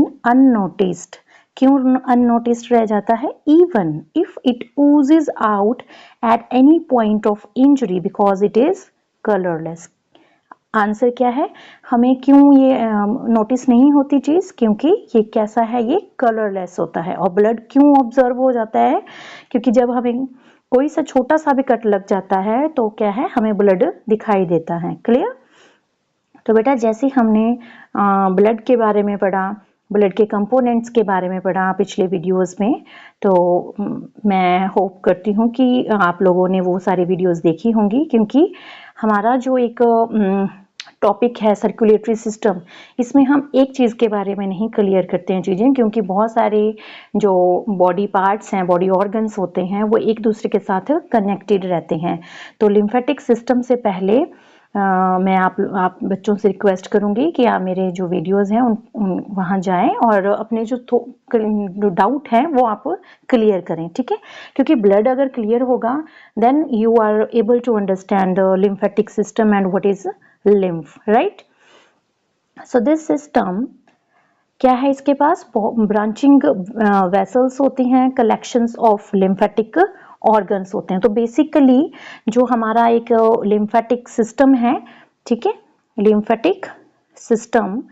Remain unnoticed. क्यों unnoticed रह जाता है? Even if it oozes out at any point of injury because it is colourless. Answer क्या है? हमें क्यों ये नोटिस नहीं होती चीज? क्योंकि ये कैसा है? ये कलरलेस होता है। और ब्लड क्यों ऑब्जर्व हो जाता है? क्योंकि जब हमें कोई सा छोटा सा भी कट लग जाता है तो क्या है, हमें ब्लड दिखाई देता है। क्लियर? तो बेटा जैसे हमने ब्लड के बारे में पढ़ा, ब्लड के कंपोनेंट्स के बारे में पढ़ा पिछले वीडियोस में, तो मैं होप करती हूँ कि आप लोगों ने वो सारी वीडियोस देखी होंगी, क्योंकि हमारा जो एक टॉपिक है सर्कुलेटरी सिस्टम, इसमें हम एक चीज़ के बारे में नहीं क्लियर करते हैं चीज़ें, क्योंकि बहुत सारे जो बॉडी पार्ट्स हैं, बॉडी ऑर्गन्स होते हैं, वो एक दूसरे के साथ कनेक्टेड रहते हैं। तो लिम्फेटिक सिस्टम से पहले मैं आप बच्चों से रिक्वेस्ट करूंगी कि आप मेरे जो वीडियोस हैं वहाँ जाएं और अपने जो डाउट है वो आप क्लियर करें, ठीक है? क्योंकि ब्लड अगर क्लियर होगा then you are able to understand the lymphatic system and what is lymph, right? So this system क्या है? इसके पास ब्रांचिंग वेसल्स होती हैं, कलेक्शंस ऑफ लिम्फेटिक ऑर्गन्स होते हैं। तो बेसिकली जो हमारा एक लिम्फेटिक सिस्टम है, ठीक है, लिम्फेटिक सिस्टम,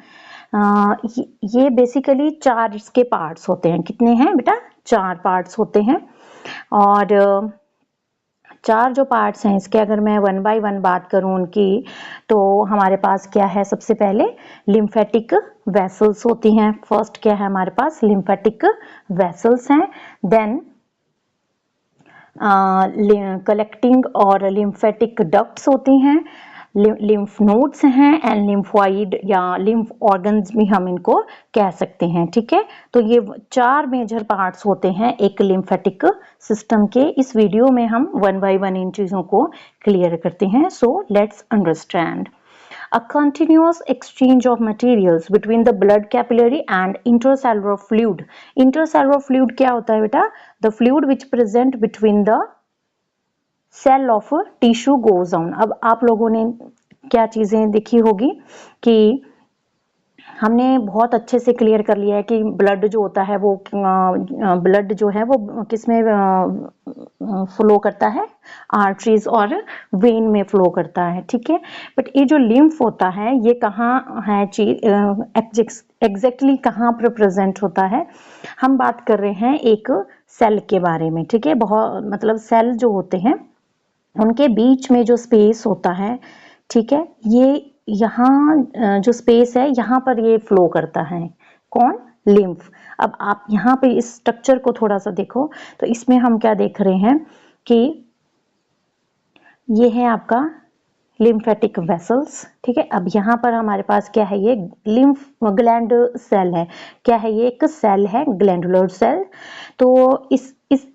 ये बेसिकली 4 इसके पार्ट्स होते हैं। कितने हैं बेटा? 4 पार्ट्स होते हैं। और 4 जो पार्ट्स हैं इसके, अगर मैं 1 बाय 1 बात करूं उनकी, तो हमारे पास क्या है? सबसे पहले लिम्फेटिक वेसल्स होती हैं। फर्स्ट क्या है हमारे पास? लिम्फेटिक वेसल्स हैं। देन कलेक्टिंग और लिम्फेटिक डक्ट्स होती हैं, लिम्फ नोड्स हैं एंड लिम्फोइड या लिम्फ ऑर्गन्स भी हम इनको कह सकते हैं, ठीक है? तो ये 4 मेजर पार्ट्स होते हैं एक लिम्फेटिक सिस्टम के। इस वीडियो में हम 1 बाय 1 इन चीजों को क्लियर करते हैं। So let's understand a continuous exchange of materials between the blood capillary and intercellular fluid. Intercellular fluid क्या होता है बेटा? The fluid which present between the cell of tissue goes on. अब आप लोगों ने क्या चीजें देखी होगी कि हमने बहुत अच्छे से क्लियर कर लिया है कि ब्लड जो होता है वो ब्लड जो है वो किसमें फ्लो करता है? आर्टरीज और वेन में फ्लो करता है, ठीक है? बट ये जो लिम्फ होता है ये कहाँ है चीज एग्जैक्टली कहाँ पर प्रेजेंट होता है? हम बात कर रहे हैं एक सेल के बारे में, ठीक है? बहुत मतलब सेल जो होते हैं उनके बीच में जो स्पेस होता है, ठीक है, ये यहाँ जो स्पेस है यहाँ पर ये फ्लो करता है। कौन? लिम्फ। अब आप यहाँ पे इस स्ट्रक्चर को थोड़ा सा देखो, तो इसमें हम क्या देख रहे हैं कि ये है आपका लिम्फेटिक वेसल्स, ठीक है? अब यहाँ पर हमारे पास क्या है? ये लिम्फ ग्लैंड सेल है। क्या है? ये एक सेल है, ग्लैंडुलर सेल। तो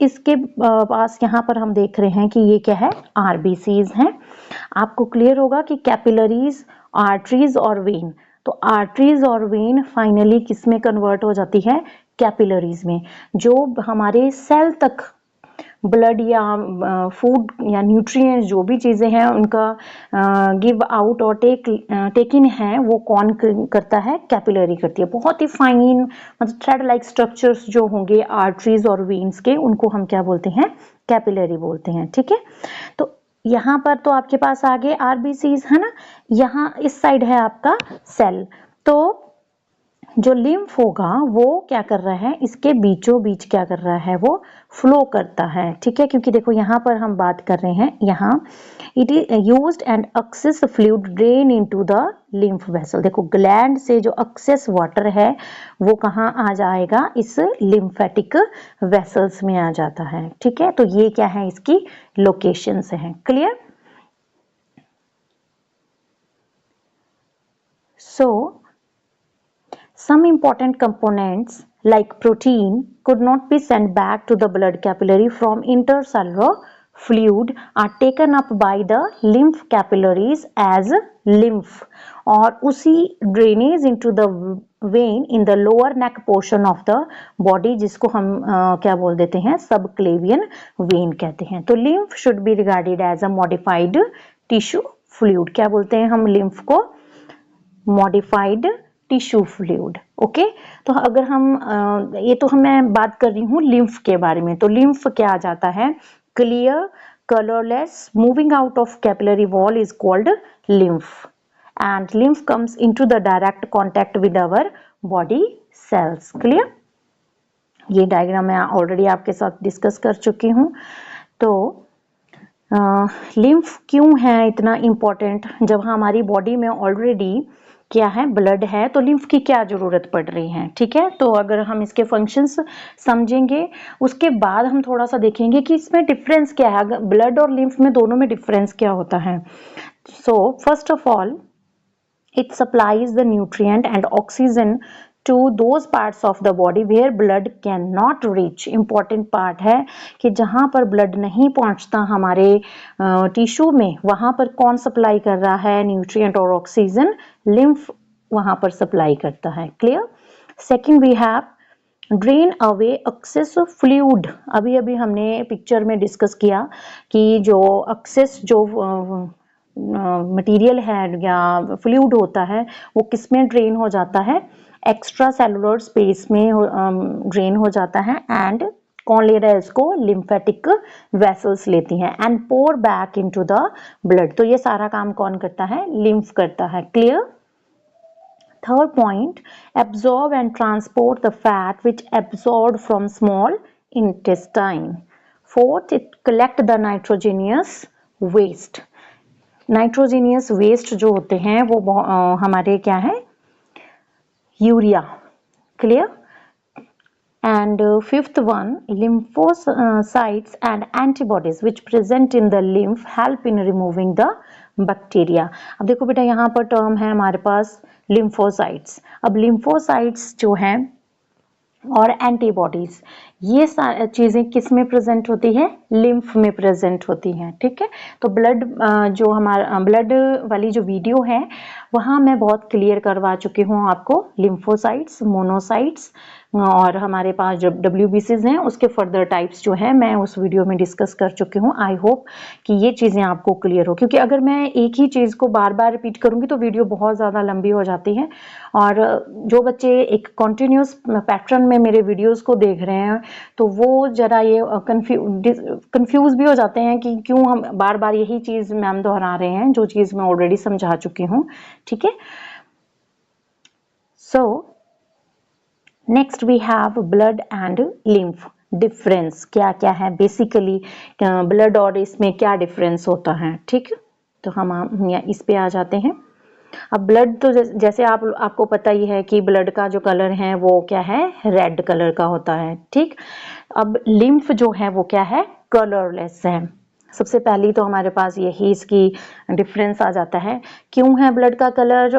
इसके पास यहाँ पर हम देख रहे हैं कि ये क्या है? आरबीसीज हैं। आपको क्लियर होगा कि कैपिलरीज, आर्टरीज और वेन, तो आर्टरीज और वेन फाइनली किस में कन्वर्ट हो जाती है? कैपिलरीज में। जो हमारे सेल तक ब्लड या फूड या न्यूट्रिएंट्स जो भी चीजें हैं उनका गिव आउट और टेक इन है, वो कौन करता है? कैपिलरी करती है। बहुत ही फाइन मतलब थ्रेड लाइक स्ट्रक्चर्स जो होंगे आर्टरीज और वेन्स के, उनको हम क्या बोलते हैं? कैपिलरी बोलते हैं, ठीक है? तो यहाँ पर तो आपके पास आगे आरबीसीज है ना, यहाँ इस साइड है आपका सेल। तो जो लिम्फ होगा वो क्या कर रहा है? इसके बीचों बीच क्या कर रहा है? वो फ्लो करता है, ठीक है? क्योंकि देखो यहाँ पर हम बात कर रहे हैं, यहाँ it is used and access fluid drain into the lymph vessel. देखो ग्लैंड से जो एक्सेस वाटर है वो कहाँ आ जाएगा? इस लिम्फेटिक वेसल्स में आ जाता है, ठीक है? तो ये क्या है? इसकी लोकेशंस हैं। Clear? So some important components like protein could not be sent back to the blood capillary from intercellular fluid are taken up by the lymph capillaries as lymph और उसी drainage into the vein in the lower neck portion of the body जिसको हम क्या बोल देते हैं? subclavian vein कहते हैं। तो lymph should be regarded as a modified tissue fluid। क्या बोलते हैं हम lymph को? modified tissue fluid. ओके, तो अगर हम ये तो मैं बात कर रही हूँ लिम्फ के बारे में। तो लिम्फ क्या आ जाता है, clear colorless moving out of capillary wall is called lymph, and lymph comes into the direct contact with our body cells। Clear, ये डायग्राम मैं ऑलरेडी आपके साथ डिस्कस कर चुकी हूँ। तो लिम्फ क्यों है इतना इम्पोर्टेंट, जब हमारी बॉडी में ऑलरेडी क्या है, ब्लड है, तो लिम्फ की क्या जरूरत पड़ रही है। ठीक है, तो अगर हम इसके फंक्शंस समझेंगे उसके बाद हम थोड़ा सा देखेंगे कि इसमें डिफरेंस क्या है, ब्लड और लिम्फ में दोनों में डिफरेंस क्या होता है। So first of all, it supplies the nutrient and oxygen to those parts of the body where blood cannot reach। important part है कि जहाँ पर ब्लड नहीं पहुँचता हमारे टिश्यू में, वहाँ पर कौन सप्लाई कर रहा है न्यूट्रिएंट और ऑक्सीजन, लिम्फ वहाँ पर सप्लाई करता है। Clear. Second we have drain away excess fluid. अभी अभी हमने पिक्चर में डिस्कस किया कि जो एक्सेस जो मटेरियल है या फ्लूइड होता है वो किस में ड्रेन हो जाता है, एक्स्ट्रा सेलुलर स्पेस में ड्रेन हो जाता है। एंड कौन ले रहा है इसको, लिम्फेटिक वेसल्स लेती हैं and pour back into the blood. तो ये सारा काम कौन करता है, लिम्फ करता है। Clear. Third point, absorb and transport the fat which absorb from small intestine. Fourth, it collect the nitrogenous waste. Nitrogenous waste जो होते हैं वो हमारे क्या है, urea. Clear. And fifth one, lymphocytes and antibodies which present in the lymph help in removing the bacteria. अब देखो बेटा, यहाँ पर टर्म है हमारे पास लिम्फोसाइट्स। अब लिम्फोसाइट्स जो हैं और एंटीबॉडीज, ये चीजें किस में प्रेजेंट होती है, लिम्फ में प्रेजेंट होती हैं। ठीक है, तो ब्लड जो हमारा ब्लड वाली जो वीडियो है वहाँ मैं बहुत क्लियर करवा चुकी हूँ आपको, लिम्फोसाइट्स, मोनोसाइट्स और हमारे पास जो WBCs हैं उसके फर्दर टाइप्स जो है मैं उस वीडियो में डिस्कस कर चुकी हूँ। आई होप कि ये चीज़ें आपको क्लियर हो, क्योंकि अगर मैं एक ही चीज़ को बार बार रिपीट करूँगी तो वीडियो बहुत ज़्यादा लंबी हो जाती है। और जो बच्चे एक कॉन्टिन्यूस पैटर्न में मेरे वीडियोज़ को देख रहे हैं तो वो ज़रा ये कंफ्यूज भी हो जाते हैं कि क्यों हम बार बार यही चीज़ मैम दोहरा रहे हैं, जो चीज़ मैं ऑलरेडी समझा चुकी हूँ। ठीक है, so next we have blood and lymph. Difference क्या क्या है, बेसिकली ब्लड और इसमें क्या डिफरेंस होता है। ठीक, तो हम इस पे आ जाते हैं। अब ब्लड तो जैसे आपको पता ही है कि ब्लड का जो कलर है वो क्या है, रेड कलर का होता है। ठीक, अब लिम्फ जो है वो क्या है, कलरलेस है। सबसे पहली तो हमारे पास यही इसकी डिफरेंस आ जाता है। क्यों है ब्लड का colour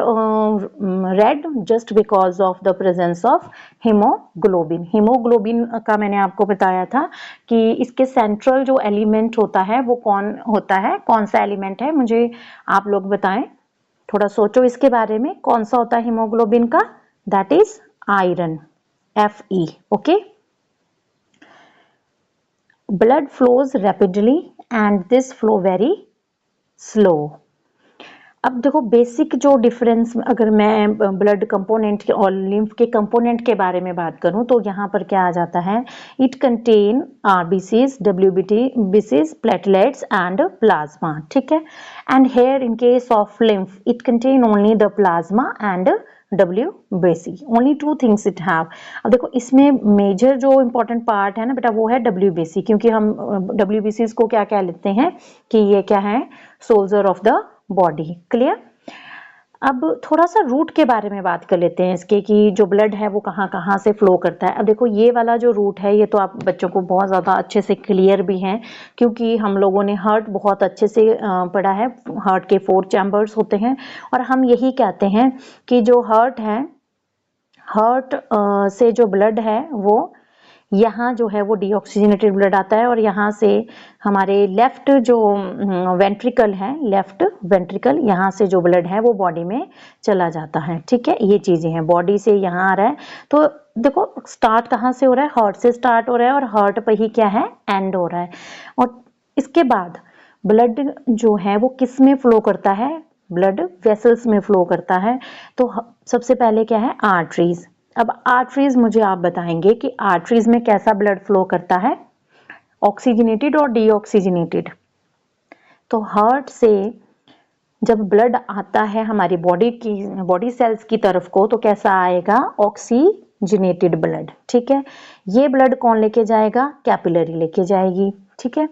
red, just because of the presence of haemoglobin. Haemoglobin का मैंने आपको बताया था कि इसके सेंट्रल जो एलिमेंट होता है वो कौन होता है, कौन सा एलिमेंट है, मुझे आप लोग बताएं। थोड़ा सोचो इसके बारे में, कौन सा होता है हीमोग्लोबिन का, that is iron, Fe। Okay, blood flows rapidly and this flow very slow. अब देखो बेसिक जो डिफरेंस, अगर मैं ब्लड कंपोनेंट के और लिम्फ के कंपोनेंट के बारे में बात करूं तो यहाँ पर क्या आ जाता है, it contain RBCs, WBCs, platelets and plasma. ठीक है, and here in case of lymph it contain only the plasma and WBC, only two things it have. अब देखो इसमें मेजर जो इंपॉर्टेंट पार्ट है ना बेटा वो है WBC, क्योंकि हम WBCs को क्या कह लेते हैं कि ये क्या है, soldier of the body. Clear. अब थोड़ा सा रूट के बारे में बात कर लेते हैं इसके, कि जो ब्लड है वो कहाँ कहाँ से फ्लो करता है। अब देखो ये वाला जो रूट है ये तो आप बच्चों को बहुत ज़्यादा अच्छे से क्लियर भी है, क्योंकि हम लोगों ने हार्ट बहुत अच्छे से पढ़ा है। हार्ट के 4 चैम्बर्स होते हैं और हम यही कहते हैं कि जो हार्ट है, हार्ट से जो ब्लड है वो यहाँ जो है वो डीऑक्सीजनेटेड ब्लड आता है और यहाँ से हमारे लेफ्ट जो वेंट्रिकल है, लेफ्ट वेंट्रिकल, यहाँ से जो ब्लड है वो बॉडी में चला जाता है। ठीक है, ये चीजें हैं, बॉडी से यहाँ आ रहा है। तो देखो स्टार्ट कहाँ से हो रहा है, हार्ट से स्टार्ट हो रहा है और हार्ट पे ही क्या है, एंड हो रहा है। और इसके बाद ब्लड जो है वो किस में फ्लो करता है, ब्लड वेसल्स में फ्लो करता है। तो सबसे पहले क्या है, आर्टरीज। अब आर्टरीज मुझे आप बताएंगे कि आर्टरीज में कैसा ब्लड फ्लो करता है, ऑक्सीजनेटेड और डीऑक्सीजनेटेड। तो हार्ट से जब ब्लड आता है हमारी बॉडी सेल्स की तरफ को, तो कैसा आएगा, ऑक्सीजनेटेड ब्लड। ठीक है, ये ब्लड कौन लेके जाएगा, कैपिलरी लेके जाएगी। ठीक है,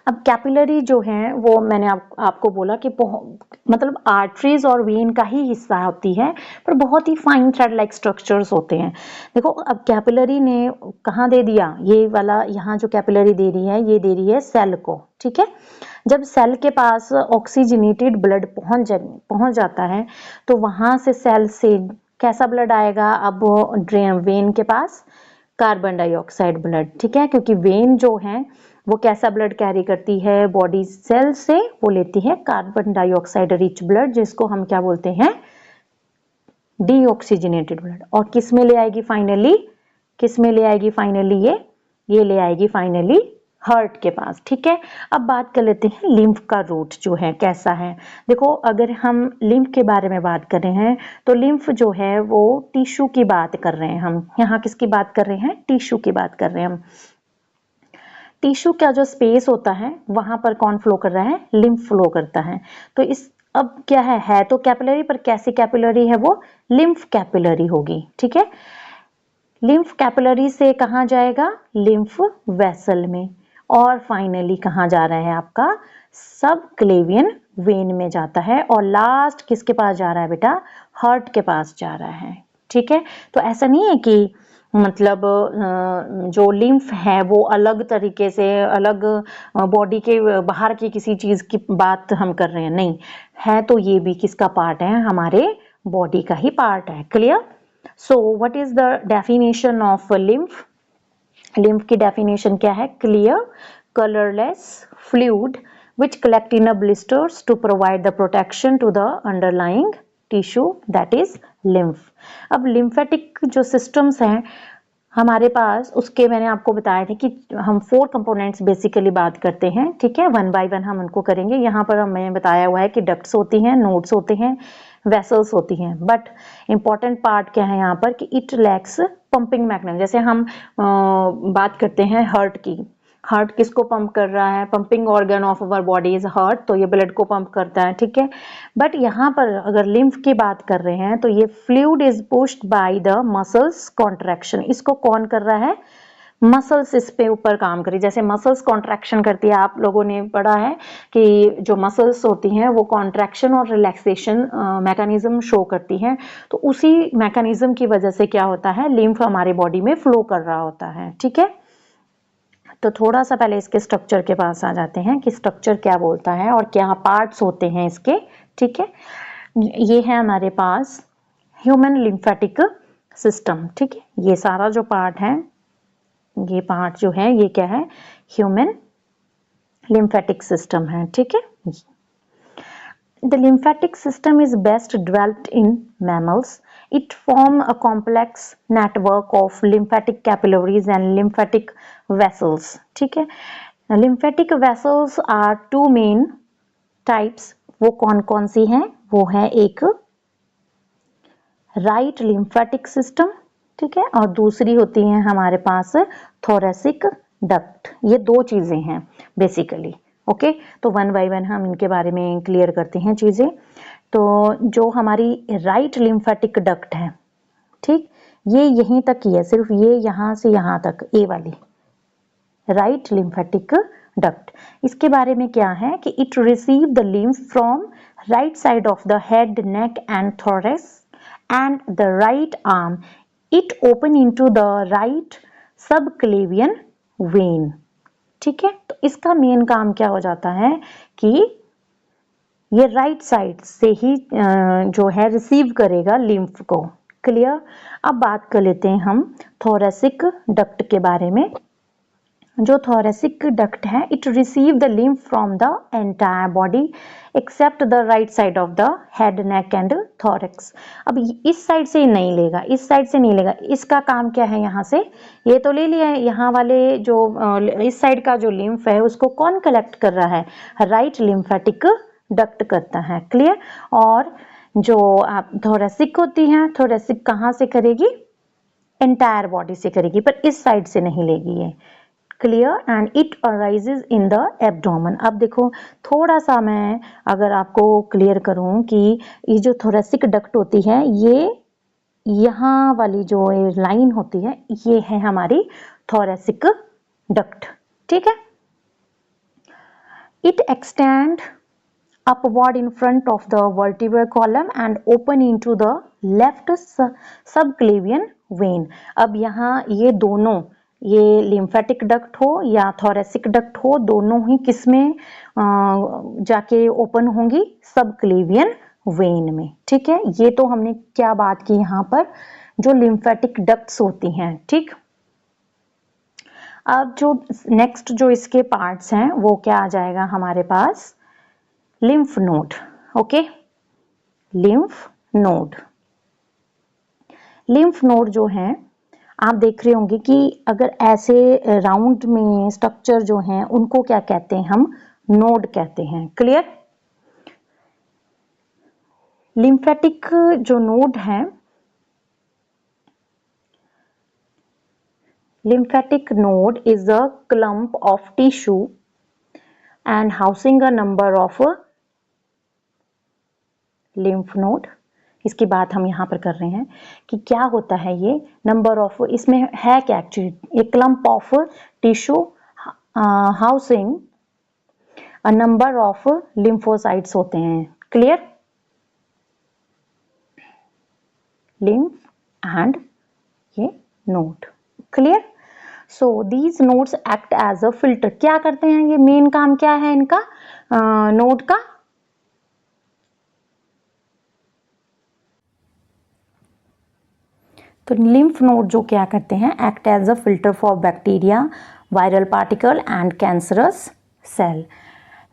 अब कैपिलरी जो है वो मैंने आपको बोला कि मतलब आर्टरीज और वेन का ही हिस्सा होती है, पर बहुत ही फाइन थ्रेड लाइक स्ट्रक्चर्स होते हैं। देखो, अब कैपिलरी ने कहाँ दे दिया, ये वाला यहाँ जो कैपिलरी दे रही है, ये दे रही है सेल को। ठीक है, जब सेल के पास ऑक्सीजनेटेड ब्लड पहुंच जाता है, तो वहां से सेल से कैसा ब्लड आएगा, अब वेन के पास कार्बन डाइऑक्साइड ब्लड। ठीक है, क्योंकि वेन जो है वो कैसा ब्लड कैरी करती है, बॉडी सेल से वो लेती है कार्बन डाइऑक्साइड रिच ब्लड, जिसको हम क्या बोलते हैं, डीऑक्सीजनेटेड ब्लड। और किस में ले आएगी फाइनली, ये ले आएगी फाइनली हार्ट के पास। ठीक है, अब बात कर लेते हैं लिम्फ का रूट जो है कैसा है। देखो, अगर हम लिम्फ के बारे में बात कर रहे हैं, तो लिम्फ जो है वो टिश्यू की बात कर रहे हैं हम। यहाँ किसकी बात कर रहे हैं, टिश्यू की बात कर रहे हैं हम। टिश्यू का जो स्पेस होता है वहां पर कौन फ्लो कर रहा है, लिम्फ फ्लो करता है। तो अब क्या है तो कैपिलरी, पर कैसी कैपिलरी है वो, लिम्फ कैपिलरी होगी। ठीक है, लिम्फ कैपिलरी से कहाँ जाएगा, लिम्फ वेसल में, और फाइनली कहाँ जा रहा है आपका, सब क्लेवियन वेन में जाता है, और लास्ट किसके पास जा रहा है बेटा, हार्ट के पास जा रहा है। ठीक है, तो ऐसा नहीं है कि मतलब जो लिम्फ है वो अलग तरीके से, अलग बॉडी के बाहर की किसी चीज की बात हम कर रहे हैं, नहीं है, तो ये भी किसका पार्ट है, हमारे बॉडी का ही पार्ट है। Clear. So what is the definition of lymph, lymph की डेफिनेशन क्या है, clear colourless fluid which collect in a blisters to provide the protection to the underlying tissue, that is lymph। अब lymphatic जो systems हैं हमारे पास, उसके मैंने आपको बताया था कि हम 4 कंपोनेंट्स बेसिकली बात करते हैं। ठीक है, 1 बाय 1 हम उनको करेंगे। यहाँ पर हमें बताया हुआ है कि डक्ट्स होती हैं, नोड्स होते हैं, वेसल्स होती हैं, बट इंपॉर्टेंट पार्ट क्या है यहाँ पर कि इट लैक्स पंपिंग मैकेनिज्म। जैसे हम बात करते हैं हार्ट की, हार्ट किसको पंप कर रहा है, pumping organ of our body is heart, तो ये ब्लड को पंप करता है। ठीक है, बट यहाँ पर अगर लिम्फ की बात कर रहे हैं, तो ये fluid is pushed by the muscles contraction. इसको कौन कर रहा है, मसल्स इस पे ऊपर काम करी। जैसे मसल्स कॉन्ट्रैक्शन करती है, आप लोगों ने पढ़ा है कि जो मसल्स होती हैं वो कॉन्ट्रैक्शन और रिलैक्सेशन मैकेनिज्म शो करती हैं, तो उसी मैकेनिज्म की वजह से क्या होता है, लिम्फ हमारी बॉडी में फ्लो कर रहा होता है। ठीक है, तो थोड़ा सा पहले इसके स्ट्रक्चर के पास आ जाते हैं कि स्ट्रक्चर क्या बोलता है और क्या पार्ट्स होते हैं इसके। ठीक है, ये है हमारे पास ह्यूमन लिम्फेटिक सिस्टम। ठीक है, ये सारा जो पार्ट है, ये पार्ट जो है ये क्या है, ह्यूमन लिम्फेटिक सिस्टम है। ठीक है, the lymphatic system is best developed in mammals. It forms a complex network of lymphatic capillaries and lymphatic vessels. ठीक है, lymphatic vessels are 2 main types. वो कौन कौन सी हैं, वो है एक राइट लिम्फेटिक सिस्टम, ठीक है, और दूसरी होती है हमारे पास थोरेसिक डक्ट। ये 2 चीजें हैं बेसिकली। ओके, तो 1 बाय 1 हम इनके बारे में क्लियर करते हैं चीजें। तो जो हमारी राइट लिम्फेटिक डक्ट है, ठीक, ये यहीं तक ही है, सिर्फ ये यहां से यहां तक, ए वाली राइट लिम्फेटिक डक्ट। इसके बारे में क्या है कि it receive the lymph from right side of the head, neck and thorax and the right arm. It open into the right subclavian vein. ठीक है, तो इसका मेन काम क्या हो जाता है कि ये राइट साइड से ही जो है रिसीव करेगा लिम्फ को। क्लियर। अब बात कर लेते हैं हम थोरेसिक डक्ट के बारे में। जो थोरेसिक डक्ट है, it receive the lymph from the entire body except the right side of the head, neck and thorax. अब इस साइड से नहीं लेगा, इस साइड से नहीं लेगा। इसका काम क्या है, यहाँ से ये तो ले लिया है, यहाँ वाले जो इस साइड का जो लिम्फ है उसको कौन कलेक्ट कर रहा है, राइट लिम्फेटिक डक्ट करता है, क्लियर। और जो आप थोरेसिक होती है, थोरेसिक कहाँ से करेगी, एंटायर बॉडी से करेगी, पर इस साइड से नहीं लेगी ये, clear. And it arises in the abdomen. अब देखो थोड़ा सा मैं अगर आपको क्लियर करूं कि ये जो थोरेसिक डक्ट होती है, ये यहाँ वाली जो लाइन होती है ये है हमारी थोरेसिक डक्ट, ठीक है। It extend upward in front of the vertebral column and open into the left subclavian vein। अब यहाँ ये दोनों, ये लिम्फेटिक डक्ट हो या थोरेसिक डक्ट हो, दोनों ही किसमें जाके ओपन होंगी, सबक्लेवियन वेन में, ठीक है। ये तो हमने क्या बात की यहाँ पर, जो लिम्फेटिक डक्ट्स होती हैं, ठीक। अब जो नेक्स्ट जो इसके पार्ट्स हैं वो क्या आ जाएगा हमारे पास, lymph node, okay. Lymph node, lymph node जो है आप देख रहे होंगे कि अगर ऐसे राउंड में स्ट्रक्चर जो हैं उनको क्या कहते हैं, हम नोड कहते हैं, क्लियर। लिम्फेटिक जो नोड है, lymphatic node is a clump of tissue and housing a number of lymph node। इसकी बात हम यहाँ पर कर रहे हैं कि क्या होता है ये नंबर ऑफ, इसमें है क्या actually, a clump of tissue housing a number of lymphocytes होते हैं, क्लियर। लिम्फ एंड ये node, clear. So these nodes act as a filter. क्या करते हैं ये, मेन काम क्या है इनका, नोड का, तो लिम्फ नोड जो क्या करते हैं, act as a filter for bacteria, viral particle and cancerous cell.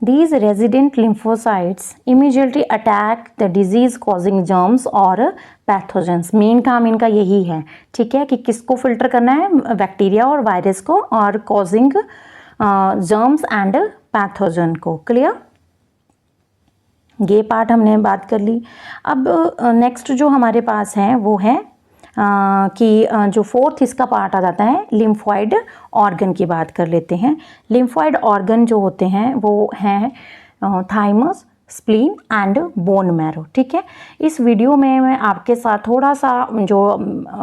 These resident lymphocytes immediately attack the disease causing germs और pathogens। मेन काम इनका यही है, ठीक है, कि किसको फिल्टर करना है, बैक्टीरिया और वायरस को, और causing germs एंड पैथोजन को, क्लियर। ये पार्ट हमने बात कर ली। अब नेक्स्ट जो हमारे पास है वो है कि जो फोर्थ इसका पार्ट आ जाता है, लिम्फॉइड ऑर्गन की बात कर लेते हैं। लिम्फॉइड ऑर्गन जो होते हैं वो हैं thymus, spleen and bone marrow, ठीक है। इस वीडियो में मैं आपके साथ थोड़ा सा जो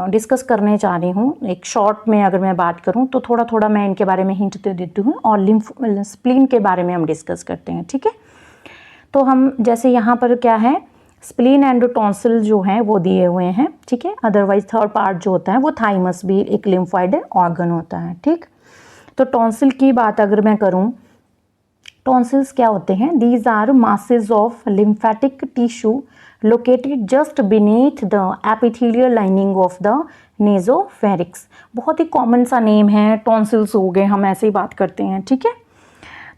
डिस्कस करने चाह रही हूँ, एक शॉर्ट में अगर मैं बात करूँ तो थोड़ा थोड़ा मैं इनके बारे में हिंट दे देती हूँ, और स्प्लीन के बारे में हम डिस्कस करते हैं, ठीक है। तो हम जैसे यहाँ पर क्या है, स्प्लीन एंड टॉन्सिल जो हैं वो दिए हुए हैं, ठीक है। अदरवाइज थर्ड पार्ट जो होता है वो थाइमस भी एक लिम्फॉइड ऑर्गन होता है, ठीक। तो टॉन्सिल की बात अगर मैं करूं, टॉन्सिल्स क्या होते हैं, these are masses of lymphatic tissue located just beneath the epithelial lining of the nasopharynx. बहुत ही कॉमन सा नेम है, टॉन्सिल्स हो गए, हम ऐसे ही बात करते हैं, ठीक है।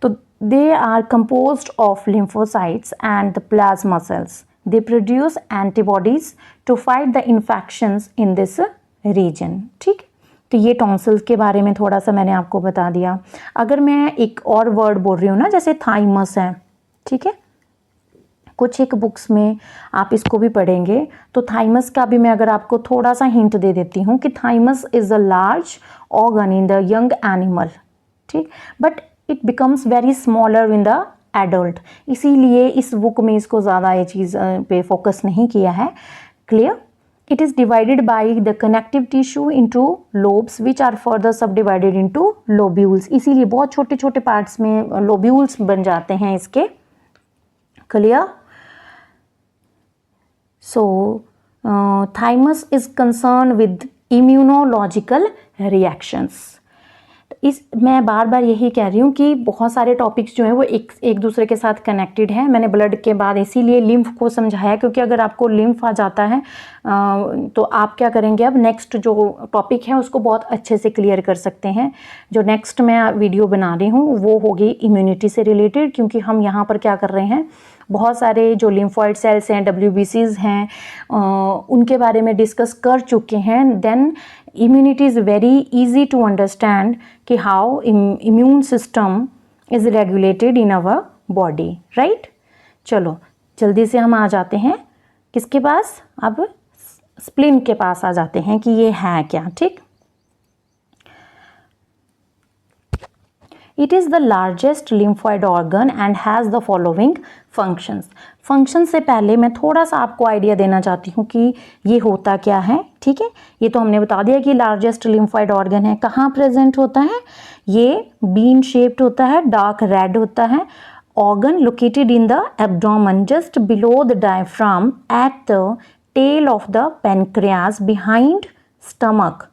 तो they are composed of lymphocytes and the plasma cells. They produce antibodies to fight the infections in this region, ठीक। तो ये टॉन्सिल्स के बारे में थोड़ा सा मैंने आपको बता दिया। अगर मैं एक और वर्ड बोल रही हूँ ना, जैसे थाइमस है, ठीक है, कुछ एक बुक्स में आप इसको भी पढ़ेंगे, तो थाइमस का भी मैं अगर आपको थोड़ा सा हिंट दे देती हूँ कि thymus is a large organ in the young animal, ठीक, but it becomes very smaller in the adult. इसीलिए इस बुक में इसको ज़्यादा ये चीज़ पे फोकस नहीं किया है, clear. It is divided by the connective tissue into lobes which are further subdivided into lobules. इसीलिए बहुत छोटे छोटे पार्ट्स में लोब्यूल्स बन जाते हैं इसके, clear. So thymus is concern with immunological reactions. इस मैं बार बार यही कह रही हूँ कि बहुत सारे टॉपिक्स जो हैं वो एक दूसरे के साथ कनेक्टेड हैं। मैंने ब्लड के बाद इसीलिए लिम्फ को समझाया, क्योंकि अगर आपको लिम्फ आ जाता है तो आप क्या करेंगे, अब नेक्स्ट जो टॉपिक है उसको बहुत अच्छे से क्लियर कर सकते हैं। जो नेक्स्ट मैं वीडियो बना रही हूँ वो होगी इम्यूनिटी से रिलेटेड, क्योंकि हम यहाँ पर क्या कर रहे हैं, बहुत सारे जो लिम्फॉइड सेल्स हैं, WBCs हैं, उनके बारे में डिस्कस कर चुके हैं। Then immunity is very easy to understand कि how immune system is regulated in our body, right? चलो जल्दी से हम आ जाते हैं किसके पास, अब स्प्लीन के पास आ जाते हैं कि ये है क्या। ठीक, it is the largest lymphoid organ and has the following functions. Function से पहले मैं थोड़ा सा आपको आइडिया देना चाहती हूँ कि ये होता क्या है। ठीक है, ये तो हमने बता दिया कि लार्जेस्ट लिम्फॉइड ऑर्गन है, कहाँ प्रेजेंट होता है, ये बीन शेप्ड होता है, डार्क रेड होता है, organ located in the abdomen just below the diaphragm at the tail of the pancreas behind stomach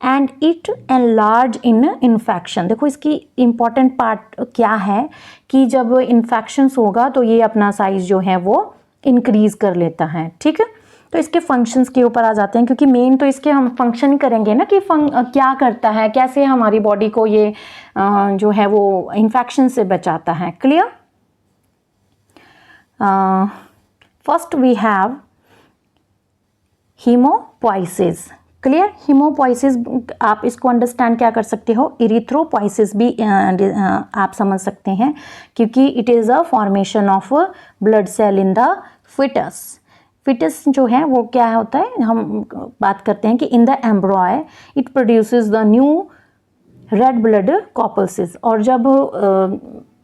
and it enlarge in infection। देखो इसकी important part क्या है कि जब infections होगा तो ये अपना size जो है वो increase कर लेता है। ठीक है, तो इसके फंक्शंस के ऊपर आ जाते हैं, क्योंकि मेन तो इसके हम फंक्शन ही करेंगे ना कि क्या करता है, कैसे हमारी बॉडी को ये जो है वो इन्फेक्शन से बचाता है। Clear? First we have haemopoiesis. Clear? Haemopoiesis आप इसको अंडरस्टैंड क्या कर सकते हो, इरिथ्रोपोइसिस भी आप समझ सकते हैं, क्योंकि it is a formation of blood cell in the fetus. Fetus जो है वो क्या होता है, हम बात करते हैं कि in the embryo it produces the new red blood corpuscles. और जब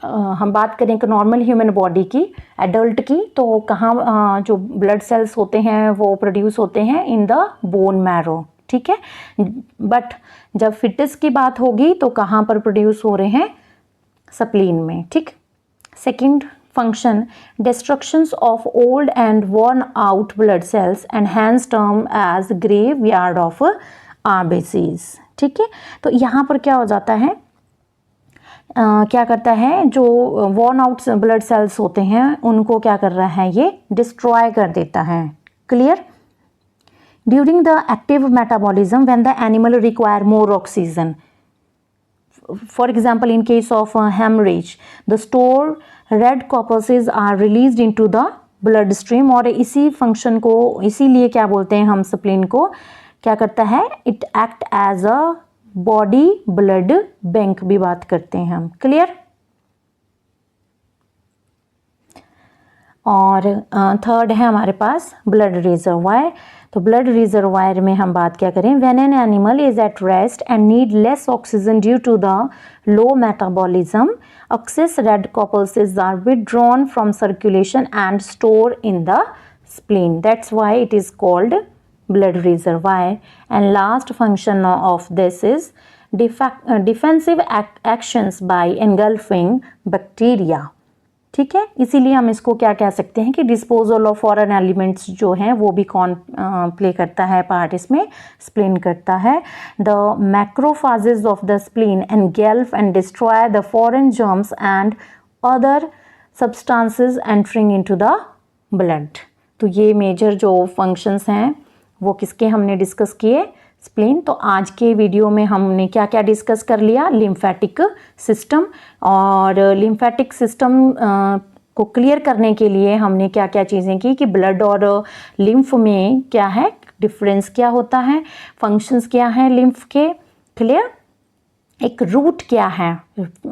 हम बात करें कि नॉर्मल ह्यूमन बॉडी की, एडल्ट की, तो कहाँ जो ब्लड सेल्स होते हैं वो प्रोड्यूस होते हैं इन द बोन मैरो। ठीक है, बट जब फिटस की बात होगी तो कहाँ पर प्रोड्यूस हो रहे हैं, स्प्लीन में। ठीक, second function, destructions of old and worn out blood cells and hence term as graveyard of RBCs. ठीक है, तो यहाँ पर क्या हो जाता है, क्या करता है, जो वॉर्न आउट ब्लड सेल्स होते हैं उनको क्या कर रहा है, ये डिस्ट्रॉय कर देता है। Clear? During the active metabolism when the animal require more oxygen, for example in case of haemorrhage the store red corpuscles are released into the blood stream. और इसी फंक्शन को, इसीलिए क्या बोलते हैं हम, स्प्लीन को क्या करता है, it act as a body blood bank भी बात करते हैं हम। क्लियर? और थर्ड है हमारे पास ब्लड रिजर्वायर। तो ब्लड रिजर्वायर में हम बात क्या करें, when an animal is at rest and need less oxygen due to the low metabolism, excess red corpuscles are withdrawn from circulation and store in the spleen. That's why it is called blood reservoir. And last function of this is defensive actions by engulfing bacteria. ठीक है, इसीलिए हम इसको क्या कह सकते हैं कि डिस्पोजल ऑफ फॉरेन एलिमेंट्स जो हैं वो भी कौन प्ले करता है पार्ट, इसमें स्प्लीन करता है। The मैक्रोफाजेज of the spleen engulf and destroy the foreign germs and other substances entering into the blood. तो ये मेजर जो फंक्शंस हैं वो किसके हमने डिस्कस किए, स्प्लीन। तो आज के वीडियो में हमने क्या क्या डिस्कस कर लिया, लिम्फेटिक सिस्टम। और लिम्फेटिक सिस्टम को क्लियर करने के लिए हमने क्या क्या चीज़ें की कि ब्लड और लिम्फ में क्या है डिफरेंस, क्या होता है, फंक्शंस क्या हैं लिम्फ के। क्लियर? एक रूट क्या है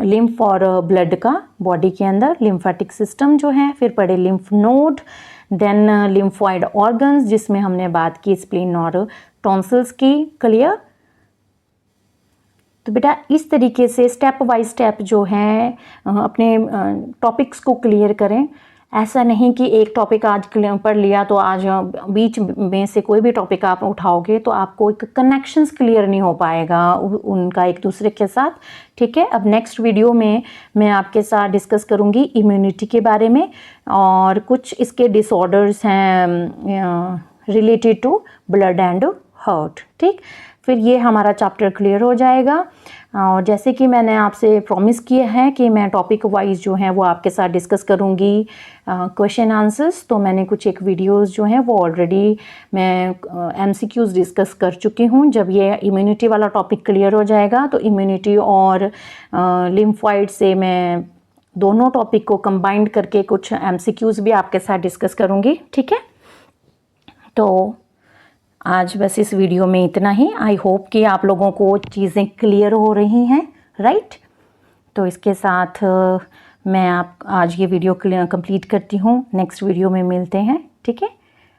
लिम्फ और ब्लड का बॉडी के अंदर, लिम्फेटिक सिस्टम जो है। फिर पढ़े lymph node, then lymphoid organs जिसमें हमने बात की स्प्लीन और टॉन्सिल्स की। क्लियर? तो बेटा इस तरीके से स्टेप बाय स्टेप जो है अपने टॉपिक्स को क्लियर करें। ऐसा नहीं कि एक टॉपिक आज पढ़ लिया तो आज बीच में से कोई भी टॉपिक आप उठाओगे तो आपको एक कनेक्शंस क्लियर नहीं हो पाएगा उनका एक दूसरे के साथ। ठीक है, अब नेक्स्ट वीडियो में मैं आपके साथ डिस्कस करूंगी इम्यूनिटी के बारे में और कुछ इसके डिसऑर्डर्स हैं related to blood and heart. ठीक, फिर ये हमारा चैप्टर क्लियर हो जाएगा। और जैसे कि मैंने आपसे प्रॉमिस किया है कि मैं टॉपिक वाइज जो है वो आपके साथ डिस्कस करूंगी क्वेश्चन आंसर्स, तो मैंने कुछ एक वीडियोस जो हैं वो ऑलरेडी मैं एमसीक्यूज डिस्कस कर चुकी हूं। जब ये इम्यूनिटी वाला टॉपिक क्लियर हो जाएगा तो इम्यूनिटी और लिम्फॉइड से मैं दोनों टॉपिक को कंबाइंड करके कुछ एमसीक्यूज भी आपके साथ डिस्कस करूँगी। ठीक है, तो आज बस इस वीडियो में इतना ही। आई होप कि आप लोगों को चीज़ें क्लियर हो रही हैं, राइट? तो इसके साथ मैं आप आज ये वीडियो कंप्लीट करती हूँ, नेक्स्ट वीडियो में मिलते हैं, ठीक है।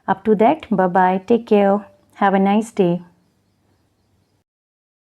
Up to that bye bye, take care, have a nice day.